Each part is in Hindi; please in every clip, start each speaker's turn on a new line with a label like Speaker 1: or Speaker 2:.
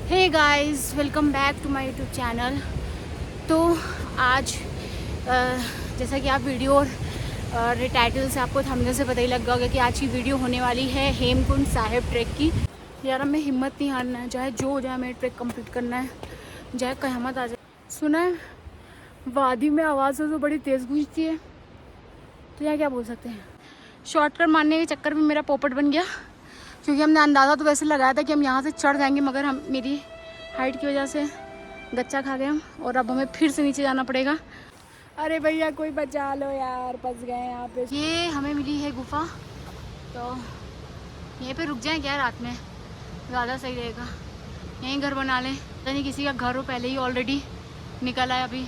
Speaker 1: Hey guys, welcome back to my YouTube channel. तो आज जैसा कि आप वीडियो और टाइटल से आपको थंबनेल से पता ही लग गया होगा कि आज की वीडियो होने वाली है हेमकुंड साहिब ट्रैक की। यार हमें हिम्मत नहीं हारना है, चाहे जो हो जाए हमें ट्रैक कंप्लीट करना है, चाहे कयामत आ जाए। सुना है वादी में आवाज़ तो बड़ी तेज़ गूंजती है, तो यार क्या बोल सकते हैं। शॉर्टकट मारने के चक्कर में मेरा पोपट बन गया, क्योंकि हमने अंदाज़ा तो वैसे लगाया था कि हम यहाँ से चढ़ जाएंगे, मगर हम मेरी हाइट की वजह से गच्चा खा गए हम, और अब हमें फिर से नीचे जाना पड़ेगा। अरे भैया कोई बचा लो यार, फंस गए यहाँ पे। ये हमें मिली है गुफा, तो यहीं पे रुक जाएं क्या रात में, ज़्यादा सही रहेगा। यहीं घर बना लें, यानी किसी का घर हो पहले ही ऑलरेडी निकला है अभी।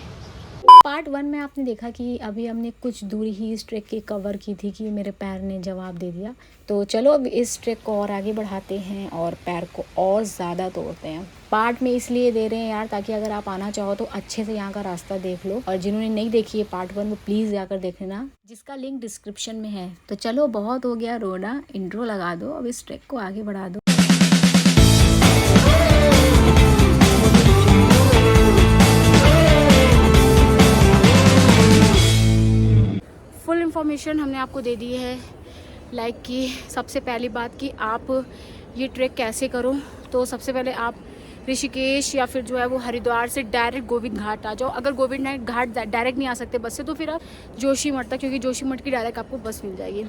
Speaker 2: पार्ट 1 में आपने देखा कि अभी हमने कुछ दूरी ही इस ट्रैक की कवर की थी कि मेरे पैर ने जवाब दे दिया। तो चलो अब इस ट्रैक को और आगे बढ़ाते हैं और पैर को और ज़्यादा तोड़ते हैं। पार्ट में इसलिए दे रहे हैं यार, ताकि अगर आप आना चाहो तो अच्छे से यहाँ का रास्ता देख लो, और जिन्होंने नहीं देखी है पार्ट 1 वो प्लीज़ जाकर देख लेना, जिसका लिंक डिस्क्रिप्शन में है। तो चलो बहुत हो गया रोना, इंट्रो लगा दो, अब इस ट्रैक को आगे बढ़ा दो।
Speaker 1: फुल इन्फॉर्मेशन हमने आपको दे दी है, लाइक कि सबसे पहली बात कि आप ये ट्रैक कैसे करो। तो सबसे पहले आप ऋषिकेश या फिर जो है वो हरिद्वार से डायरेक्ट गोविंद घाट आ जाओ। अगर गोविंद घाट डायरेक्ट नहीं आ सकते बस से, तो फिर आप जोशीमठ तक, क्योंकि जोशीमठ की डायरेक्ट आपको बस मिल जाएगी।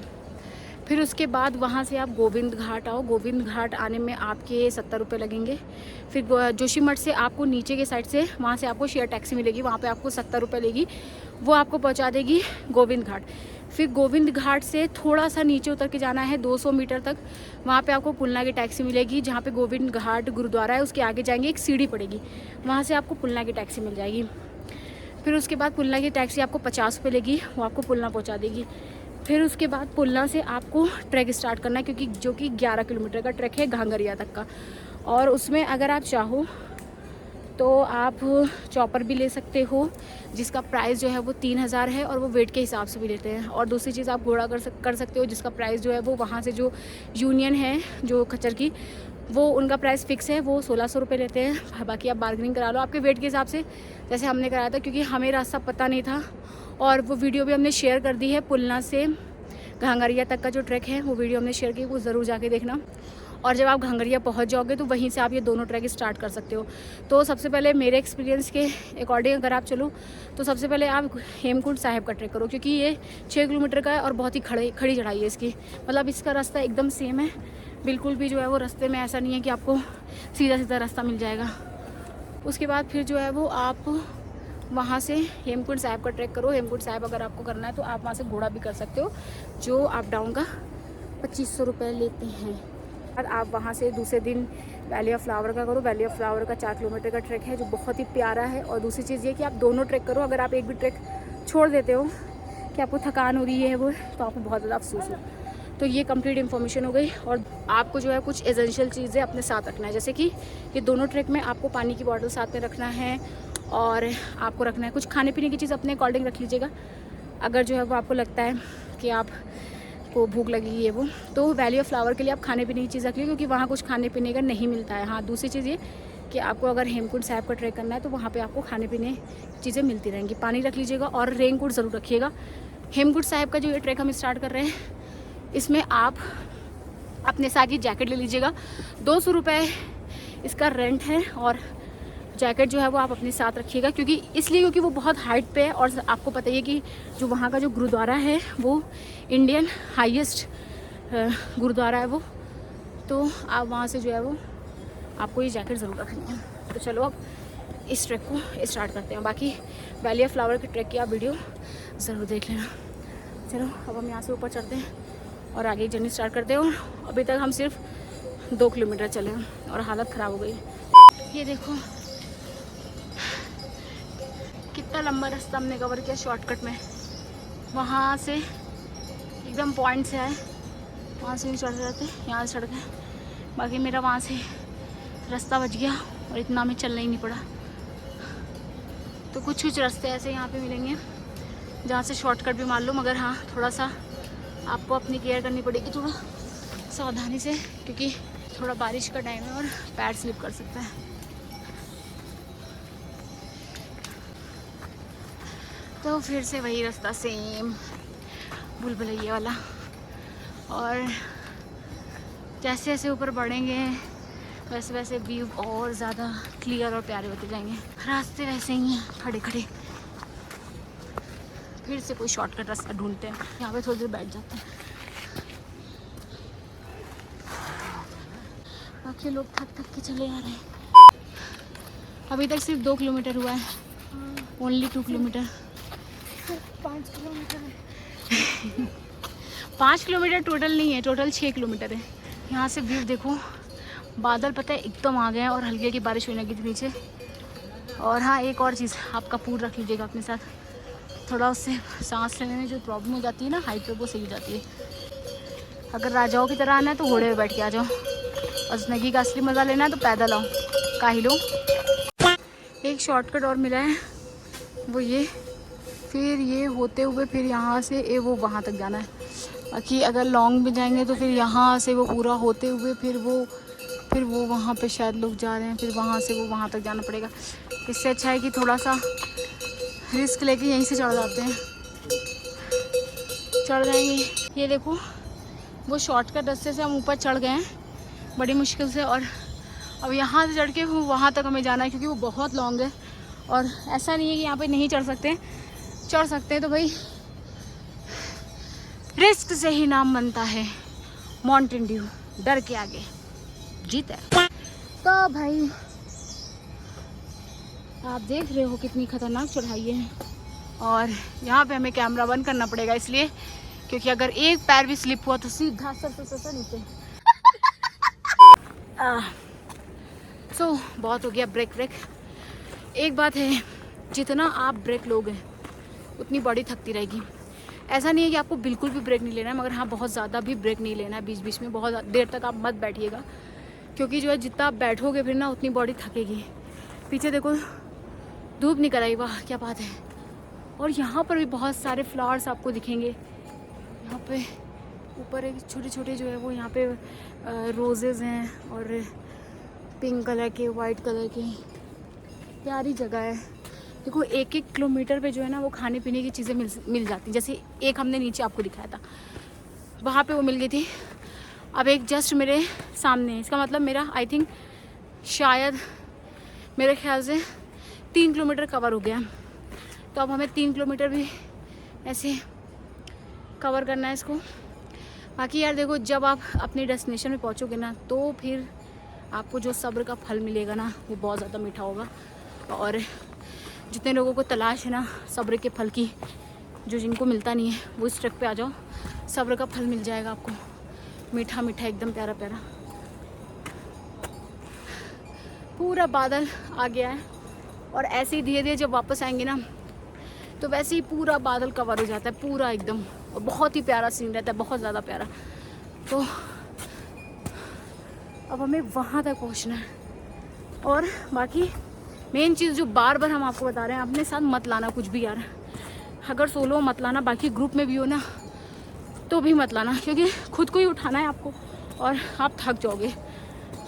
Speaker 1: फिर उसके बाद वहाँ से आप गोविंद घाट आओ। गोविंद घाट आने में आपके 70 रुपये लगेंगे। फिर जोशीमठ से आपको नीचे के साइड से, वहाँ से आपको शेयर टैक्सी मिलेगी, वहाँ पे आपको 70 रुपये लेगी, वो आपको पहुँचा देगी गोविंद घाट। फिर गोविंद घाट से थोड़ा सा नीचे उतर के जाना है 200 मीटर तक, वहाँ पे आपको पुलना की टैक्सी मिलेगी। जहाँ पे गोविंद घाट गुरुद्वारा है उसके आगे जाएंगे, एक सीढ़ी पड़ेगी, वहाँ से आपको पुलना की टैक्सी मिल जाएगी। फिर उसके बाद पुलना की टैक्सी आपको 50 रुपये लेगी, वो आपको पुलना पहुँचा देगी। फिर उसके बाद पुलना से आपको ट्रैक स्टार्ट करना है, क्योंकि जो कि 11 किलोमीटर का ट्रैक है घांगरिया तक का। और उसमें अगर आप चाहो तो आप चॉपर भी ले सकते हो, जिसका प्राइस जो है वो 3000 है, और वो वेट के हिसाब से भी लेते हैं। और दूसरी चीज़ आप घोड़ा कर सकते हो, जिसका प्राइस जो है वो वहाँ से जो यूनियन है जो खच्चर की, वो उनका प्राइस फिक्स है, वो 1600 रुपये लेते हैं। बाकी आप बार्गेनिंग करा लो आपके वेट के हिसाब से, जैसे हमने कराया था, क्योंकि हमें रास्ता पता नहीं था। और वो वीडियो भी हमने शेयर कर दी है, पुलना से घांगरिया तक का जो ट्रैक है वो वीडियो हमने शेयर की, वो ज़रूर जाके देखना। और जब आप घांगरिया पहुंच जाओगे तो वहीं से आप ये दोनों ट्रैक स्टार्ट कर सकते हो। तो सबसे पहले मेरे एक्सपीरियंस के अकॉर्डिंग अगर आप चलो तो सबसे पहले आप हेमकुंड साहिब का ट्रैक करो, क्योंकि ये 6 किलोमीटर का है और बहुत ही खड़ी चढ़ाई है इसकी। मतलब इसका रास्ता एकदम सेम है, बिल्कुल भी जो है वो रास्ते में ऐसा नहीं है कि आपको सीधा सीधा रास्ता मिल जाएगा। उसके बाद फिर जो है वो आप वहाँ से हेमकुंड साहिब का ट्रैक करो। हेमकुंड साहिब अगर आपको करना है तो आप वहाँ से घोड़ा भी कर सकते हो, जो अप डाउन का 2500 रुपये लेते हैं। और आप वहाँ से दूसरे दिन वैली ऑफ फ्लावर का करो। वैली ऑफ फ्लावर का 4 किलोमीटर का ट्रैक है, जो बहुत ही प्यारा है। और दूसरी चीज़ ये कि आप दोनों ट्रैक करो। अगर आप एक भी ट्रैक छोड़ देते हो कि आपको थकान हो रही है वो, तो आपको बहुत ज़्यादा अफसोस हो। तो ये कंप्लीट इन्फॉर्मेशन हो गई। और आपको जो है कुछ एसेंशियल चीज़ें अपने साथ रखना है, जैसे कि ये दोनों ट्रैक में आपको पानी की बॉटल साथ में रखना है, और आपको रखना है कुछ खाने पीने की चीज़ अपने अकॉर्डिंग रख लीजिएगा। अगर जो है वो आपको लगता है कि आप को भूख लगी है वो, तो वैली ऑफ फ्लावर के लिए आप खाने पीने की चीज़ रख लीजिए, क्योंकि वहाँ कुछ खाने पीने का नहीं मिलता है। हाँ, दूसरी चीज़ ये कि आपको अगर हेमकुंड साहिब का ट्रैक करना है तो वहाँ पे आपको खाने पीने चीज़ें मिलती रहेंगी। पानी रख लीजिएगा और रेनकोट ज़रूर रखिएगा। हेमकुंड साहिब का जो ये ट्रैक हम स्टार्ट कर रहे हैं, इसमें आप अपने साथ ही जैकेट ले लीजिएगा। 200 रुपये इसका रेंट है, और जैकेट जो है वो आप अपने साथ रखिएगा, क्योंकि वो बहुत हाइट पे है। और आपको पता ही है कि जो वहाँ का जो गुरुद्वारा है वो इंडियन हाईएस्ट गुरुद्वारा है वो, तो आप वहाँ से जो है वो आपको ये जैकेट ज़रूर रखनी है। तो चलो अब इस ट्रैक को स्टार्ट करते हैं। बाकी वैली ऑफ फ्लावर के ट्रैक की आप वीडियो ज़रूर देख लेना। चलो अब हम यहाँ से ऊपर चढ़ते हैं और आगे जर्नी स्टार्ट करते हैं। और अभी तक हम सिर्फ 2 किलोमीटर चले हैं और हालत ख़राब हो गई। ये देखो कितना लंबा रास्ता हमने कवर किया शॉर्टकट में। वहाँ से एकदम पॉइंट से आए, वहाँ से भी चढ़ जाते, यहाँ से चढ़ गए। बाकी मेरा वहाँ से रास्ता बच गया और इतना हमें चलना ही नहीं पड़ा। तो कुछ रास्ते ऐसे यहाँ पे मिलेंगे जहाँ से शॉर्टकट भी मार लो, मगर हाँ थोड़ा सा आपको अपनी केयर करनी पड़ेगी, थोड़ा सावधानी से, क्योंकि थोड़ा बारिश का टाइम है और पैर स्लिप कर सकता है। तो फिर से वही रास्ता, सेम भूलभुलैया वाला। और जैसे जैसे ऊपर बढ़ेंगे वैसे वैसे व्यू और ज़्यादा क्लियर और प्यारे होते जाएंगे। रास्ते वैसे ही हैं, खड़े खड़े। फिर से कोई शॉर्टकट रास्ता ढूंढते हैं। यहाँ पे थोड़ी देर बैठ जाते हैं। बाकी लोग थक थक के चले आ रहे हैं। अभी तक सिर्फ 2 किलोमीटर हुआ है, ओनली 2 किलोमीटर।
Speaker 2: 5 किलोमीटर है।
Speaker 1: 5 किलोमीटर टोटल नहीं है, टोटल 6 किलोमीटर है। यहाँ से व्यू देखो, बादल पता है एकदम आ गए हैं और हल्की हल्की बारिश होने लगी थी नीचे। और हाँ, एक और चीज़, आप कपूर रख लीजिएगा अपने साथ, थोड़ा उससे सांस लेने में जो प्रॉब्लम हो जाती है ना हाइट पे, वो सही हो जाती है। अगर राजाओं की तरह आना है तो घोड़े पे बैठ के आ जाओ, और ज़िंदगी का असली मज़ा लेना है तो पैदल आओ, काहे लो। एक शॉर्टकट और मिला है, वो ये, फिर ये होते हुए फिर यहाँ से वो वहाँ तक जाना है। बाकी अगर लॉन्ग में जाएंगे तो फिर यहाँ से वो पूरा होते हुए फिर वो वहाँ पे शायद लोग जा रहे हैं, फिर वहाँ से वो वहाँ तक जाना पड़ेगा। इससे अच्छा है कि थोड़ा सा रिस्क लेके यहीं से चढ़ जाते हैं, चढ़ जाएंगे। ये देखो, वो शॉर्टकट रास्ते से हम ऊपर चढ़ गए हैं बड़ी मुश्किल से, और अब यहाँ से चढ़ के वहाँ तक हमें जाना है, क्योंकि वो बहुत लॉन्ग है। और ऐसा नहीं है कि यहाँ पे नहीं चढ़ सकते, चढ़ सकते हैं। तो भाई रिस्क से ही नाम बनता है माउंटेन ड्यू, डर के आगे जीत है। तो भाई आप देख रहे हो कितनी खतरनाक चढ़ाई है, और यहाँ पे हमें कैमरा बंद करना पड़ेगा इसलिए, क्योंकि अगर एक पैर भी स्लिप हुआ तो सीधा सर नीचे। सो बहुत हो गया ब्रेक। एक बात है, जितना आप ब्रेक लोगे उतनी बॉडी थकती रहेगी। ऐसा नहीं है कि आपको बिल्कुल भी ब्रेक नहीं लेना है, मगर हाँ, बहुत ज़्यादा भी ब्रेक नहीं लेना है। बीच बीच में बहुत देर तक आप मत बैठिएगा, क्योंकि जो है जितना आप बैठोगे फिर ना उतनी बॉडी थकेगी। पीछे देखो धूप निकल आई, वाह क्या बात है। और यहाँ पर भी बहुत सारे फ्लावर्स आपको दिखेंगे। यहाँ पे ऊपर एक छोटे छोटे जो है वो यहाँ पे रोजेज़ हैं, और पिंक कलर के, वाइट कलर के, प्यारी जगह है। देखो 1-1 किलोमीटर पे जो है ना वो खाने पीने की चीज़ें मिल जाती हैं। जैसे एक हमने नीचे आपको दिखाया था, वहाँ पे वो मिल गई थी। अब एक जस्ट मेरे सामने, इसका मतलब मेरा आई थिंक शायद मेरे ख्याल से 3 किलोमीटर कवर हो गया। तो अब हमें 3 किलोमीटर भी ऐसे कवर करना है इसको। बाकी यार देखो, जब आप अपनी डेस्टिनेशन में पहुँचोगे ना, तो फिर आपको जो सब्र का फल मिलेगा ना वो बहुत ज़्यादा मीठा होगा। और जितने लोगों को तलाश है ना सब्र के फल की, जो जिनको मिलता नहीं है, वो इस ट्रैक पे आ जाओ, सब्र का फल मिल जाएगा आपको, मीठा मीठा एकदम प्यारा प्यारा। पूरा बादल आ गया है, और ऐसे ही धीरे धीरे जब वापस आएंगे ना तो वैसे ही पूरा बादल कवर हो जाता है पूरा एकदम, और बहुत ही प्यारा सीन रहता है, बहुत ज़्यादा प्यारा। तो अब हमें वहाँ तक पहुँचना है। और बाकी मेन चीज़ जो बार बार हम आपको बता रहे हैं, अपने साथ मत लाना कुछ भी यार। अगर सोलो मत लाना, बाकी ग्रुप में भी हो ना तो भी मत लाना, क्योंकि खुद को ही उठाना है आपको और आप थक जाओगे।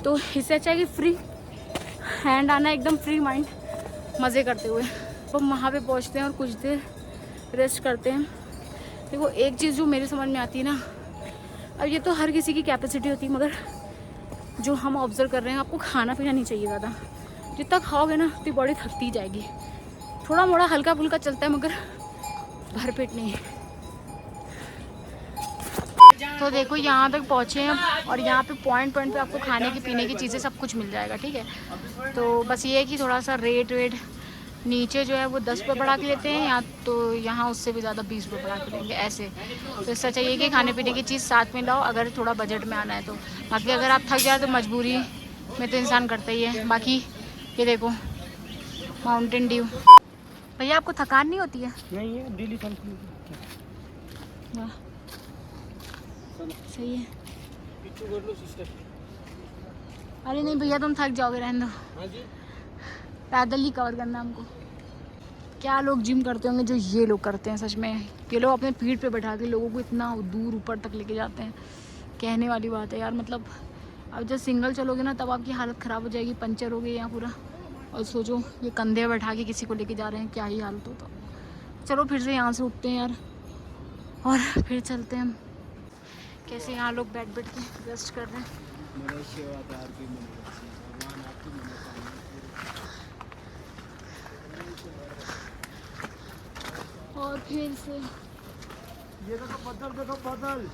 Speaker 1: तो इससे अच्छा है कि फ्री हैंड आना, एकदम फ्री माइंड, मज़े करते हुए। तो हम वहाँ पे पहुँचते हैं और कुछ देर रेस्ट करते हैं। देखो एक चीज़ जो मेरे समझ में आती है ना, अब ये तो हर किसी की कैपेसिटी होती है, मगर जो हम ऑब्जर्व कर रहे हैं, आपको खाना पीना नहीं चाहिए ज़्यादा। जितना खाओगे ना उतनी बॉडी थकती जाएगी। थोड़ा मोड़ा हल्का फुल्का चलता है, मगर भरपेट नहीं। तो देखो यहाँ तक पहुँचे हैं, और यहाँ पे पॉइंट पे आपको खाने की पीने की चीज़ें सब कुछ मिल जाएगा, ठीक है। तो बस ये है कि थोड़ा सा रेट वेट नीचे जो है वो 10 रुपये बढ़ा के लेते हैं, या तो यहाँ उससे भी ज़्यादा 20 रुपये बढ़ा के लेंगे ऐसे। तो इससे चाहिए कि खाने पीने की चीज़ साथ में लाओ, अगर थोड़ा बजट में आना है तो। बाकी अगर आप थक जाए तो मजबूरी में तो इंसान करता ही है। बाकी ये देखो माउंटेन ड्यू। भैया आपको थकान नहीं होती है?
Speaker 3: नहीं है, डेली चलती है।
Speaker 1: वाह सही है। अरे नहीं भैया तुम थक जाओगे, रहने दो।
Speaker 3: हाँ जी,
Speaker 1: पैदल ही कवर करना हमको। क्या लोग जिम करते होंगे जो ये लोग करते हैं, सच में। ये लोग अपने पीठ पे बैठा के लोगों को इतना दूर ऊपर तक लेके जाते हैं, कहने वाली बात है यार। मतलब अब जब सिंगल चलोगे ना तब आपकी हालत ख़राब हो जाएगी, पंचर हो गई यहाँ पूरा। और सोचो ये कंधे बैठा के किसी को लेके जा रहे हैं, क्या ही हालत होता। चलो फिर से यहाँ से उठते हैं यार और फिर चलते हैं हम। कैसे यहाँ लोग बैठ बैठ के रेस्ट कर रहे हैं। और फिर से
Speaker 3: ये देखो बादल, देखो बादल,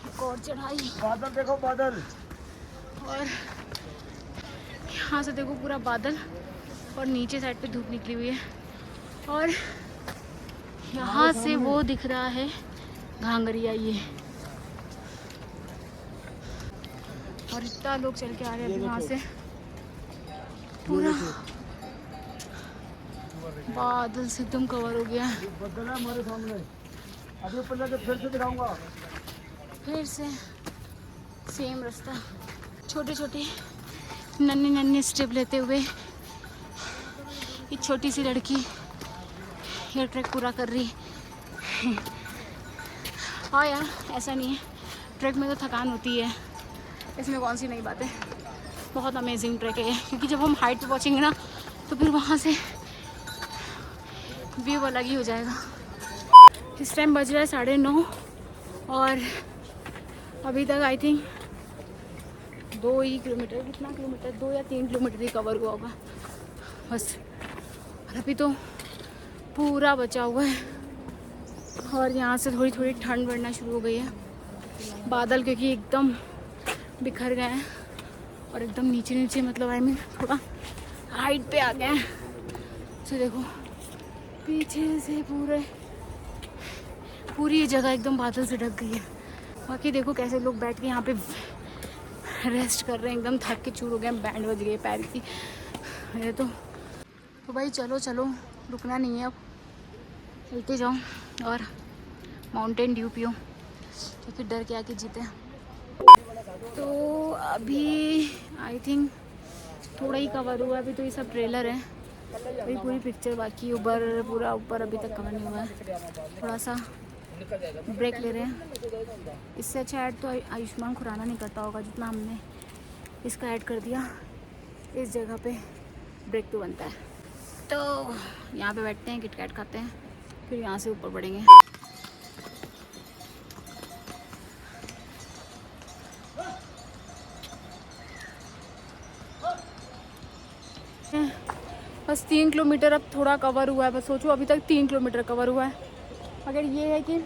Speaker 1: एक और चढ़ाई
Speaker 3: बादल देखो बादल।
Speaker 1: और यहाँ से देखो पूरा बादल और नीचे साइड पे धूप निकली हुई है और यहाँ से वो दिख रहा है घांगरिया ये। और इतना लोग चल के आ रहे हैं अभी वहाँ से। पूरा बादल से एकदम कवर हो गया।
Speaker 3: बादल है हमारे सामने। अभी ऊपर जाके फिर से दिखाऊंगा।
Speaker 1: फिर से सेम रास्ता, छोटे छोटे नन्हे नन्हे स्टेप लेते हुए एक छोटी सी लड़की ये ट्रैक पूरा कर रही है। हाँ यार, ऐसा नहीं है, ट्रैक में तो थकान होती है, इसमें कौन सी नई बात है। बहुत अमेजिंग ट्रैक है क्योंकि जब हम हाइट पे पहुँचेंगे ना तो फिर वहाँ से व्यू अलग ही हो जाएगा। इस टाइम बज रहा है 9:30 और अभी तक आई थिंक 2 ही किलोमीटर, कितना किलोमीटर, 2 या 3 किलोमीटर ही कवर हुआ होगा बस। और अभी तो पूरा बचा हुआ है और यहाँ से थोड़ी थोड़ी ठंड बढ़ना शुरू हो गई है। बादल क्योंकि एकदम बिखर गए हैं और एकदम नीचे नीचे, मतलब आई मीन थोड़ा हाइट पे आ गए हैं। तो देखो पीछे से पूरी ये जगह एकदम बादल से ढक गई है। बाकी देखो कैसे लोग बैठ के यहाँ पे रेस्ट कर रहे हैं, एकदम थक के चूर हो गए, बैंड बज गए पैर की। ये तो भाई चलो चलो, रुकना नहीं है अब, चलते जाओ और माउंटेन ड्यू पियो तो फिर डर के आके जीते। तो अभी आई थिंक थोड़ा ही कवर हुआ है, अभी तो ये सब ट्रेलर है, अभी पूरी पिक्चर बाकी, ऊपर पूरा ऊपर अभी तक कवर नहीं हुआ है। थोड़ा सा ब्रेक ले रहे हैं। इससे अच्छा ऐड तो आयुष्मान खुराना नहीं करता होगा जितना हमने इसका ऐड कर दिया। इस जगह पे ब्रेक तो बनता है। तो यहाँ पे बैठते हैं, किटकैट खाते हैं, फिर यहाँ से ऊपर बढ़ेंगे। बस 3 किलोमीटर अब थोड़ा कवर हुआ है, बस सोचो अभी तक 3 किलोमीटर कवर हुआ है। मगर ये है कि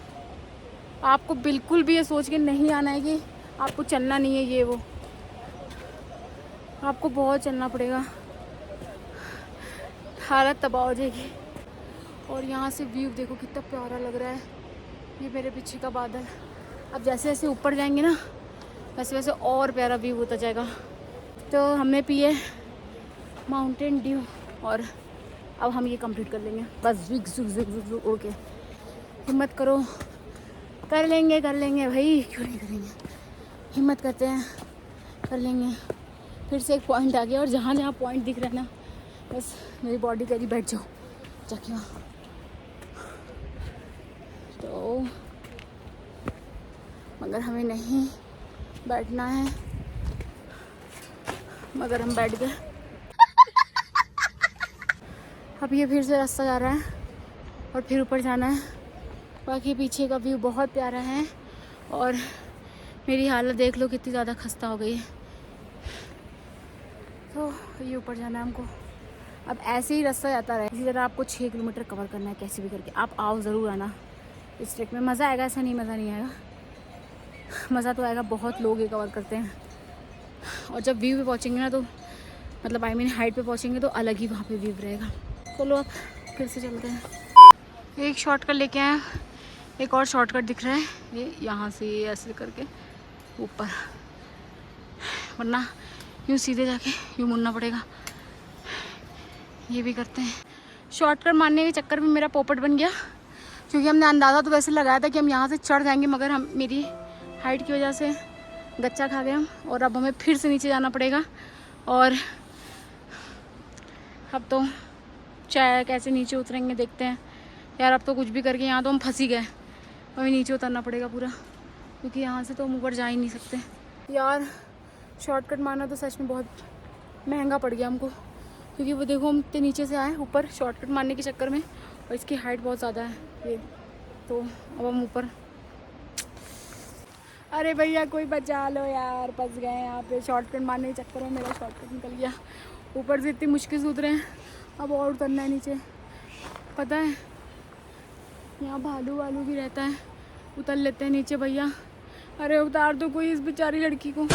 Speaker 1: आपको बिल्कुल भी ये सोच के नहीं आना है कि आपको चलना नहीं है, ये वो आपको बहुत चलना पड़ेगा, हालत तबाह हो जाएगी। और यहाँ से व्यू देखो कितना प्यारा लग रहा है, ये मेरे पीछे का बादल। अब जैसे जैसे ऊपर जाएंगे ना वैसे वैसे और प्यारा व्यू होता जाएगा। तो हमने पिए माउंटेन ड्यू और अब हम ये कंप्लीट कर लेंगे बस। झुक झुक झुक झुक झुक ओके, हिम्मत करो, कर लेंगे भाई, क्यों नहीं करेंगे, हिम्मत करते हैं, कर लेंगे। फिर से एक पॉइंट आ गया और जहाँ जहाँ पॉइंट दिख रहा है ना बस मेरी बॉडी करी बैठ जाओ जाके वहाँ। तो मगर हमें नहीं बैठना है, मगर हम बैठ गए। अब ये फिर से रास्ता जा रहा है और फिर ऊपर जाना है। बाकी पीछे का व्यू बहुत प्यारा है और मेरी हालत देख लो कितनी ज़्यादा खस्ता हो गई है। तो ये ऊपर जाना है हमको। अब ऐसे ही रास्ता जाता रहे, इसी तरह आपको 6 किलोमीटर कवर करना है कैसे भी करके। आप आओ ज़रूर आना इस ट्रैक में, मज़ा आएगा, ऐसा नहीं मज़ा नहीं आएगा, मज़ा तो आएगा। बहुत लोग ये कवर करते हैं और जब व्यू पे पहुँचेंगे ना तो मतलब आई मीन हाइट पे पहुँचेंगे तो अलग ही वहाँ पे व्यू रहेगा। चलो अब फिर से चलते हैं। एक शॉर्टकट लेके आए, एक और शॉर्टकट दिख रहा है, ये यहाँ से ये ऐसे करके ऊपर, वरना यूँ सीधे जाके यूँ मुड़ना पड़ेगा। ये भी करते हैं। शॉर्टकट मारने के चक्कर में मेरा पोपट बन गया क्योंकि हमने अंदाज़ा तो वैसे लगाया था कि हम यहाँ से चढ़ जाएंगे, मगर हम मेरी हाइट की वजह से गच्चा खा गए हम और अब हमें फिर से नीचे जाना पड़ेगा। और अब तो चाहे कैसे नीचे उतरेंगे देखते हैं यार। अब तो कुछ भी करके यहाँ तो हम फंस ही गए, हमें नीचे उतरना पड़ेगा पूरा, क्योंकि यहाँ से तो हम ऊपर जा ही नहीं सकते यार। शॉर्टकट मारना तो सच में बहुत महंगा पड़ गया हमको, क्योंकि वो देखो हम इतने नीचे से आए ऊपर शॉर्टकट मारने के चक्कर में और इसकी हाइट बहुत ज़्यादा है ये। तो अब हम ऊपर, अरे भैया कोई बचा लो यार, फंस गए यहाँ पे। शॉर्टकट मारने के चक्कर में मेरा शॉर्टकट निकल गया। ऊपर से इतनी मुश्किल से उतरे हैं, अब और उतरना है नीचे। पता है यहाँ भालू वालू भी रहता है, उतर लेते हैं नीचे भैया। अरे उतार दो कोई इस बेचारी लड़की को।